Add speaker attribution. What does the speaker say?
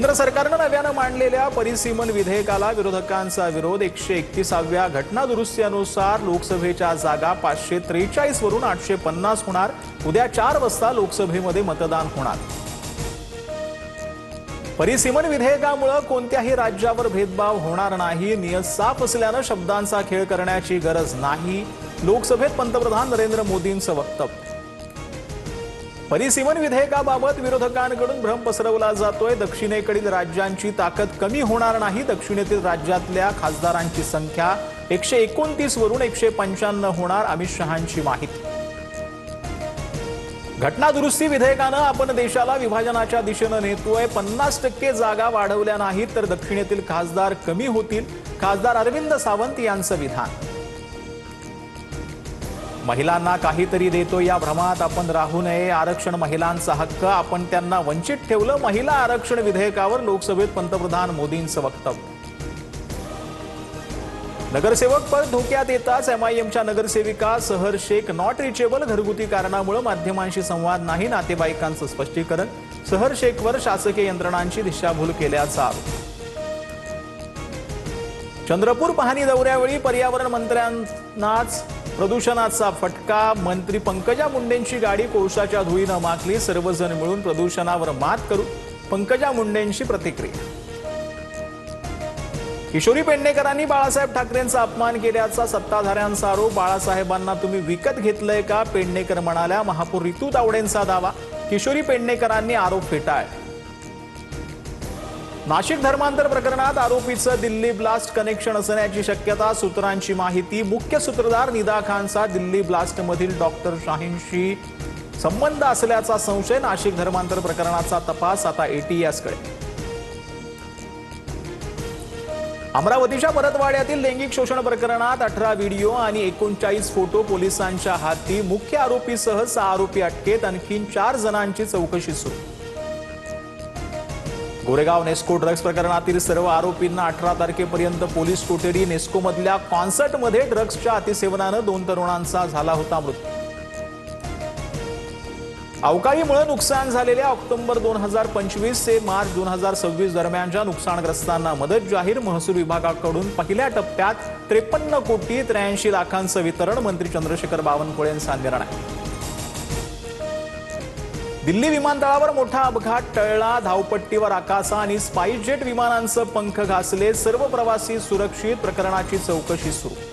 Speaker 1: केंद्र सरकारने नव्याने मांडलेल्या परिसीमन विधेयकाला विरोधकांचा विरोध। 131व्या घटना दुरुस्तीनुसार लोकसभेच्या जागा 543 वरून 850 होणार। उद्या 4 वाजता लोकसभेमध्ये मतदान होणार। परिसीमन विधेयकामुळे कोणत्याही राज्यावर भेदभाव होणार नाही। नियत साफ असल्याने शब्दांचा खेळ करण्याची गरज नाही। लोकसभेत पंतप्रधान नरेंद्र मोदींचं वक्तव्य। परिसीमन विधेयकाबाबत विरोधकांकडून भ्रम पसरवला जातोय। दक्षिणेकडील राज्यांची ताकद कमी होणार नाही। दक्षिणेतील राज्यातल्या खासदारांची संख्या 129 वरून 155 होणार। अमित शहांची माहिती। घटना दुरुस्ती विधेयकाने आपण देशाला विभाजनाच्या दिशेने नेतोय। 50% जागा वाढवल्या नाहीत तर दक्षिणेतील खासदार कमी होतील। खासदार अरविंद सावंत यांचं विधान। महिलांना काहीतरी देतो या भ्रमात आपण राहू नये। आरक्षण महिलांचा हक्क, आपण त्यांना वंचित ठेवलं। महिला आरक्षण विधेयकावर लोकसभेत पंतप्रधान मोदींचं वक्तव्य। नगरसेवक पद धोक्यात येताच एमआयएमच्या नगरसेविका सहर शेख नॉट रिचेबल। घरगुती कारणामुळे माध्यमांशी संवाद नाही। नातेवाईकांचं स्पष्टीकरण। सहर शेखवर शासकीय यंत्रणांची दिशाभूल केल्याचा आरोप। चंद्रपूर पाहणी दौऱ्यावेळी पर्यावरण मंत्र्यांनाच प्रदूषणाचा फटका। मंत्री पंकजा मुंडेंची गाडी कोळशाच्या धुळीने माखली। सर्वजण मिळून प्रदूषणावर मात करू। पंकजा मुंडेंची प्रतिक्रिया। किशोरी पेडणेकरांनी बाळासाहेब ठाकरेंचा अपमान केल्याचा सत्ताधाऱ्यांचा आरोप। बाळासाहेबांना तुम्ही विकत घेतलंय का, पेडणेकर म्हणाल्या। महापौर रितू तावडेंचा दावा। किशोरी पेडणेकरांनी आरोप फेटाळले। नाशिक धर्मांतर प्रकरणात आरोपीचं दिल्ली ब्लास्ट कनेक्शन असण्याची शक्यता। सूत्रांची माहिती। मुख्य सूत्रधार निदा खानचा दिल्ली ब्लास्टमधील डॉक्टर शाहीनशी संबंध असल्याचा संशय। नाशिक धर्मांतर प्रकरणाचा तपास आता एटीएसकडे। अमरावतीच्या परतवाड्यातील लैंगिक शोषण प्रकरणात 18 व्हिडिओ आणि 39 फोटो पोलिसांच्या हाती। मुख्य आरोपीसह 6 आरोपी अटकेत। आणखी 4 जणांची चौकशी सुरू। गोरेगाव नेस्को ड्रग्ज प्रकरणातील सर्व आरोपींना 18 तारखेपर्यंत पोलीस कोठडी। नेस्कोमधल्या कॉन्सर्टमध्ये ड्रग्जच्या अतिसेवनाने 2 तरुणांचा झाला होता मृत्यू। अवकाळीमुळे नुकसान झालेल्या ऑक्टोबर 2025 ते मार्च 2026 दरम्यानच्या नुकसानग्रस्तांना मदत जाहीर। महसूल विभागाकडून पहिल्या टप्प्यात 53,83,00,000चं वितरण। मंत्री चंद्रशेखर बावनकुळेंचा निर्णय। दिल्ली विमानतळावर मोठा अपघात टळला। धावपट्टीवर आकासा आणि स्पाइस जेट विमानांचे पंख घासले। सर्व प्रवासी सुरक्षित। प्रकरणाची चौकशी सुरू।